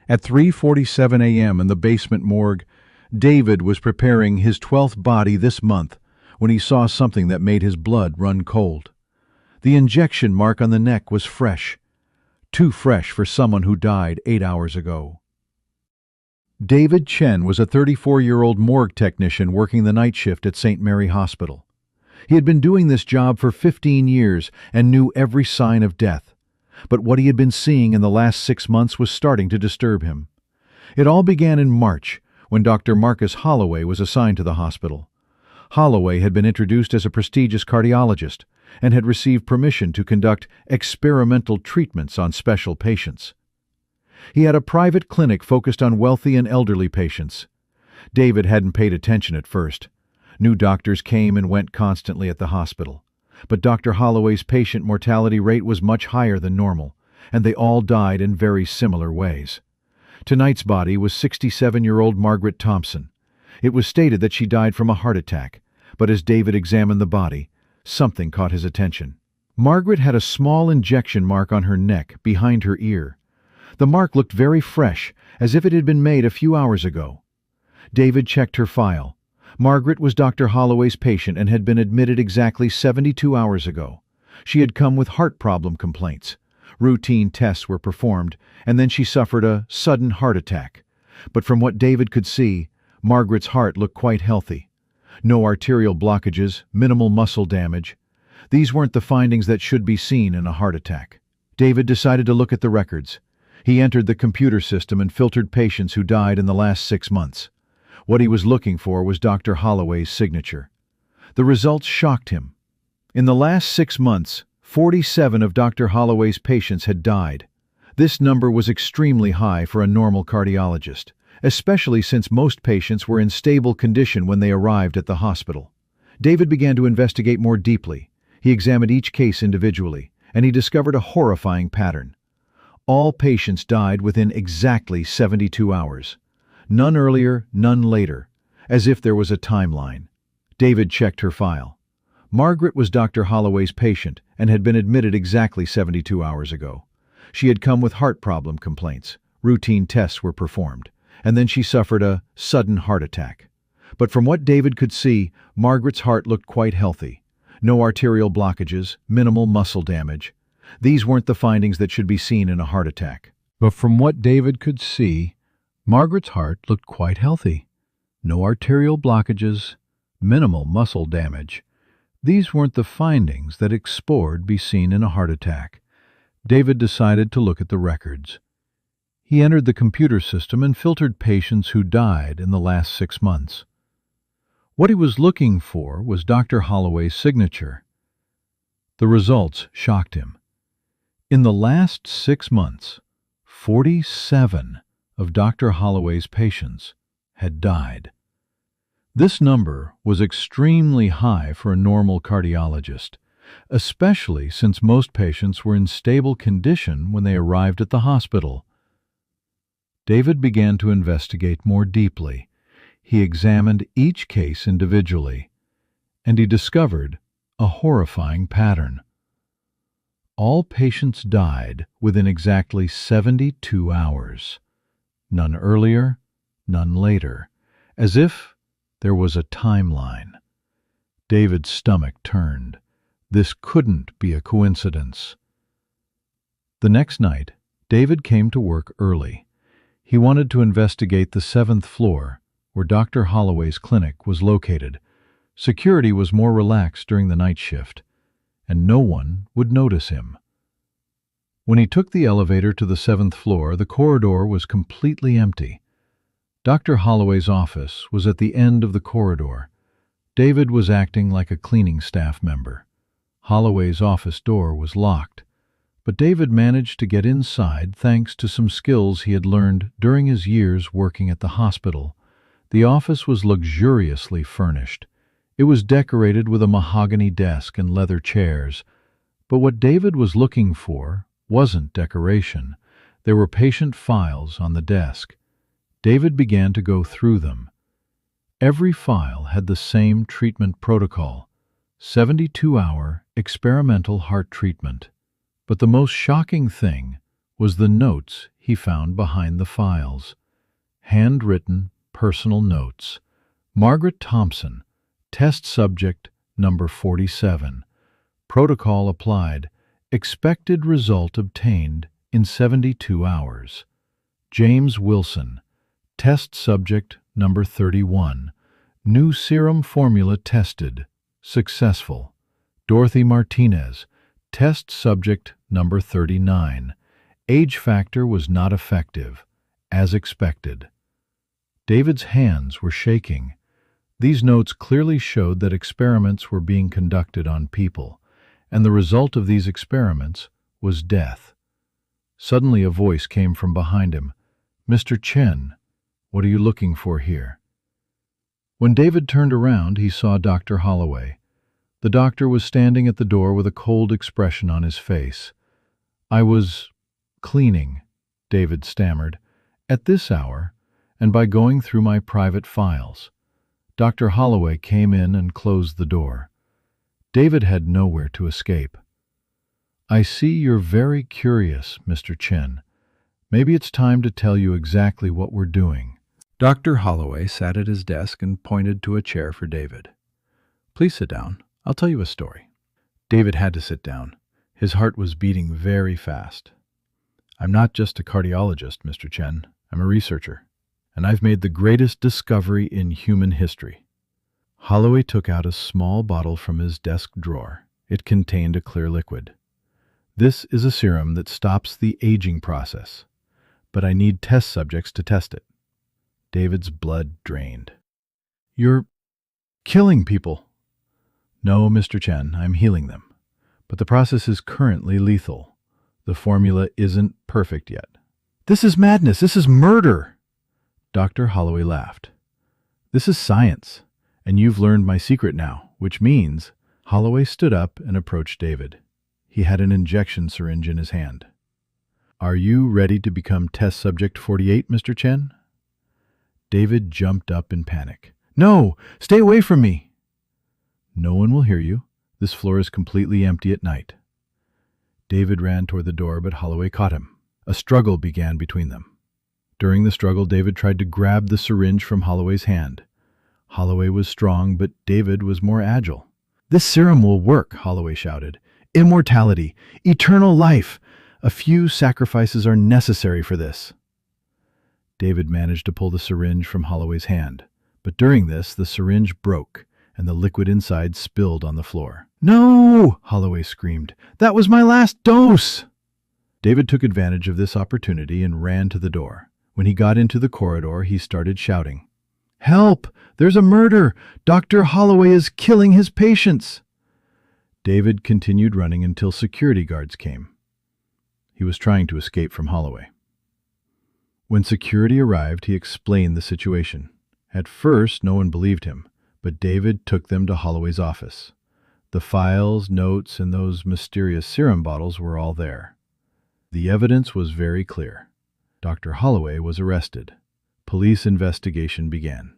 At 3:47 a.m. in the basement morgue, David was preparing his 12th body this month when he saw something that made his blood run cold. The injection mark on the neck was fresh, too fresh for someone who died 8 hours ago. David Chen was a 34-year-old morgue technician working the night shift at St. Mary Hospital. He had been doing this job for 15 years and knew every sign of death. But what he had been seeing in the last 6 months was starting to disturb him. It all began in March, when Dr. Marcus Holloway was assigned to the hospital. Holloway had been introduced as a prestigious cardiologist and had received permission to conduct experimental treatments on special patients. He had a private clinic focused on wealthy and elderly patients. David hadn't paid attention at first. New doctors came and went constantly at the hospital. But Dr. Holloway's patient mortality rate was much higher than normal, and they all died in very similar ways. Tonight's body was 67-year-old Margaret Thompson. It was stated that she died from a heart attack, but as David examined the body, something caught his attention. Margaret had a small injection mark on her neck, behind her ear. The mark looked very fresh, as if it had been made a few hours ago. David checked her file. Margaret was Dr. Holloway's patient and had been admitted exactly 72 hours ago. She had come with heart problem complaints. Routine tests were performed, and then she suffered a sudden heart attack. But from what David could see, Margaret's heart looked quite healthy. No arterial blockages, minimal muscle damage. These weren't the findings that should be seen in a heart attack. David decided to look at the records. He entered the computer system and filtered patients who died in the last 6 months. What he was looking for was Dr. Holloway's signature. The results shocked him. In the last 6 months, 47 of Dr. Holloway's patients had died. This number was extremely high for a normal cardiologist, especially since most patients were in stable condition when they arrived at the hospital. David began to investigate more deeply. He examined each case individually, and he discovered a horrifying pattern. All patients died within exactly 72 hours. None earlier, none later, as if there was a timeline. David checked her file. Margaret was Dr. Holloway's patient and had been admitted exactly 72 hours ago. She had come with heart problem complaints. Routine tests were performed, and then she suffered a sudden heart attack. But from what David could see, Margaret's heart looked quite healthy. No arterial blockages, minimal muscle damage. These weren't the findings that should be seen in a heart attack. But from what David could see, Margaret's heart looked quite healthy. No arterial blockages, minimal muscle damage. These weren't the findings that explored be seen in a heart attack. David decided to look at the records. He entered the computer system and filtered patients who died in the last 6 months. What he was looking for was Dr. Holloway's signature. The results shocked him. In the last 6 months, 47 of Dr. Holloway's patients had died. This number was extremely high for a normal cardiologist, especially since most patients were in stable condition when they arrived at the hospital. David began to investigate more deeply. He examined each case individually, and he discovered a horrifying pattern. All patients died within exactly 72 hours. None earlier, none later, as if there was a timeline. David's stomach turned. This couldn't be a coincidence. The next night, David came to work early. He wanted to investigate the 7th floor, where Dr. Holloway's clinic was located. Security was more relaxed during the night shift, and no one would notice him. When he took the elevator to the 7th floor, the corridor was completely empty. Dr. Holloway's office was at the end of the corridor. David was acting like a cleaning staff member. Holloway's office door was locked, but David managed to get inside thanks to some skills he had learned during his years working at the hospital. The office was luxuriously furnished. It was decorated with a mahogany desk and leather chairs, but what David was looking for wasn't decoration. There were patient files on the desk. David began to go through them. Every file had the same treatment protocol, 72-hour experimental heart treatment. But the most shocking thing was the notes he found behind the files. Handwritten personal notes. Margaret Thompson, test subject number 47. Protocol applied. Expected result obtained in 72 hours. James Wilson, test subject number 31. New serum formula tested. Successful. Dorothy Martinez, test subject number 39. Age factor was not effective, as expected. David's hands were shaking. These notes clearly showed that experiments were being conducted on people, and the result of these experiments was death. Suddenly a voice came from behind him. "Mr. Chen, what are you looking for here?" When David turned around, he saw Dr. Holloway. The doctor was standing at the door with a cold expression on his face. "I was cleaning," David stammered, "at this hour, and by going through my private files." Dr. Holloway came in and closed the door. David had nowhere to escape. "I see you're very curious, Mr. Chen. Maybe it's time to tell you exactly what we're doing." Dr. Holloway sat at his desk and pointed to a chair for David. "Please sit down. I'll tell you a story." David had to sit down. His heart was beating very fast. "I'm not just a cardiologist, Mr. Chen. I'm a researcher, and I've made the greatest discovery in human history." Holloway took out a small bottle from his desk drawer. It contained a clear liquid. "This is a serum that stops the aging process, but I need test subjects to test it." David's blood drained. "You're killing people." "No, Mr. Chen, I'm healing them. But the process is currently lethal. The formula isn't perfect yet." "This is madness. This is murder." Dr. Holloway laughed. "This is science, and you've learned my secret now, which means—" Holloway stood up and approached David. He had an injection syringe in his hand. "Are you ready to become test subject 48, Mr. Chen?" David jumped up in panic. "No! Stay away from me!" "No one will hear you. This floor is completely empty at night." David ran toward the door, but Holloway caught him. A struggle began between them. During the struggle, David tried to grab the syringe from Holloway's hand. Holloway was strong, but David was more agile. "This serum will work," Holloway shouted. "Immortality, eternal life. A few sacrifices are necessary for this." David managed to pull the syringe from Holloway's hand, but during this, the syringe broke, and the liquid inside spilled on the floor. "No!" Holloway screamed. "That was my last dose!" David took advantage of this opportunity and ran to the door. When he got into the corridor, he started shouting, "Help! There's a murder! Dr. Holloway is killing his patients!" David continued running until security guards came. He was trying to escape from Holloway. When security arrived, he explained the situation. At first, no one believed him, but David took them to Holloway's office. The files, notes, and those mysterious serum bottles were all there. The evidence was very clear. Dr. Holloway was arrested. Police investigation began.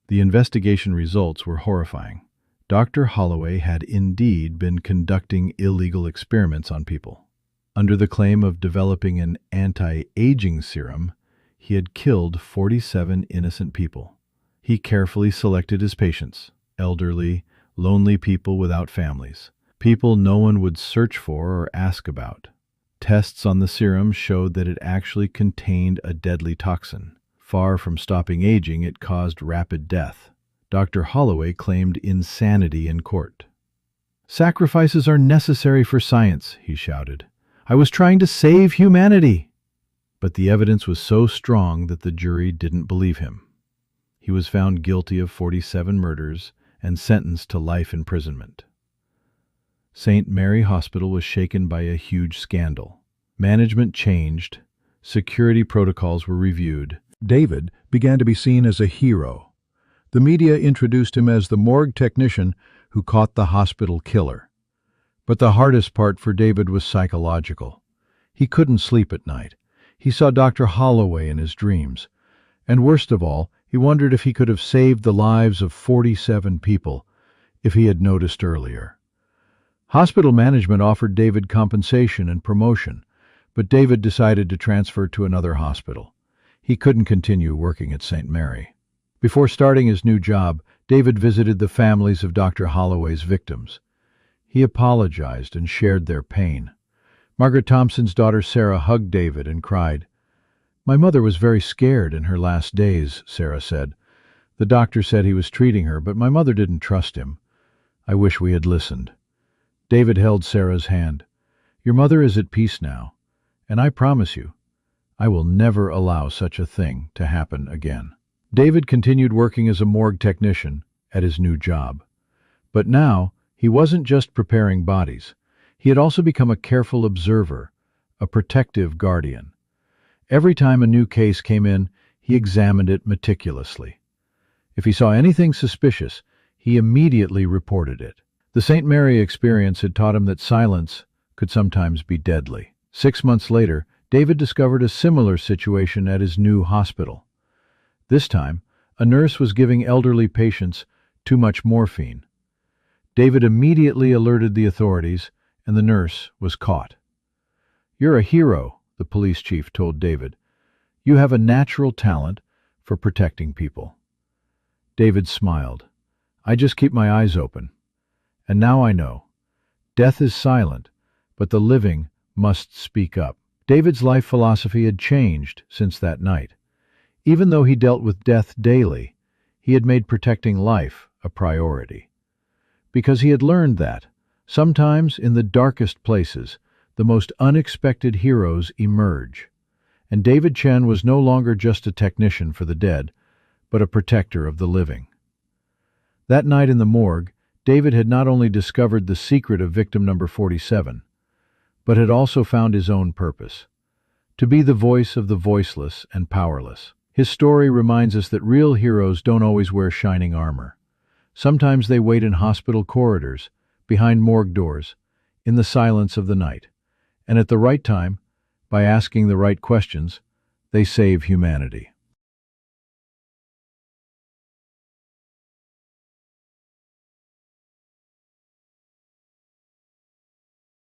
The investigation results were horrifying. Dr. Holloway had indeed been conducting illegal experiments on people. Under the claim of developing an anti-aging serum, he had killed 47 innocent people. He carefully selected his patients: elderly, lonely people without families, people no one would search for or ask about. Tests on the serum showed that it actually contained a deadly toxin. Far from stopping aging, it caused rapid death. Dr. Holloway claimed insanity in court. "Sacrifices are necessary for science," he shouted. "I was trying to save humanity." But the evidence was so strong that the jury didn't believe him. He was found guilty of 47 murders and sentenced to life imprisonment. St. Mary Hospital was shaken by a huge scandal. Management changed. Security protocols were reviewed. David began to be seen as a hero. The media introduced him as the morgue technician who caught the hospital killer. But the hardest part for David was psychological. He couldn't sleep at night. He saw Dr. Holloway in his dreams. And worst of all, he wondered if he could have saved the lives of 47 people if he had noticed earlier. Hospital management offered David compensation and promotion, But David decided to transfer to another hospital. He couldn't continue working at St. Mary. Before starting his new job, David visited the families of Dr. Holloway's victims. He apologized and shared their pain. Margaret Thompson's daughter Sarah hugged David and cried. "My mother was very scared in her last days," Sarah said. "The doctor said he was treating her, but my mother didn't trust him. I wish we had listened." David held Sarah's hand. "Your mother is at peace now, and I promise you, I will never allow such a thing to happen again." David continued working as a morgue technician at his new job. But now, he wasn't just preparing bodies. He had also become a careful observer, a protective guardian. Every time a new case came in, he examined it meticulously. If he saw anything suspicious, he immediately reported it. The St. Mary experience had taught him that silence could sometimes be deadly. 6 months later, David discovered a similar situation at his new hospital. This time, a nurse was giving elderly patients too much morphine. David immediately alerted the authorities, and the nurse was caught. "You're a hero," the police chief told David. "You have a natural talent for protecting people." David smiled. "I just keep my eyes open. And now I know. Death is silent, but the living must speak up." David's life philosophy had changed since that night. Even though he dealt with death daily, he had made protecting life a priority. Because he had learned that, sometimes in the darkest places, the most unexpected heroes emerge. And David Chen was no longer just a technician for the dead, but a protector of the living. That night in the morgue, David had not only discovered the secret of victim number 47, but had also found his own purpose: to be the voice of the voiceless and powerless. His story reminds us that real heroes don't always wear shining armor. Sometimes they wait in hospital corridors, behind morgue doors, in the silence of the night. And at the right time, by asking the right questions, they save humanity.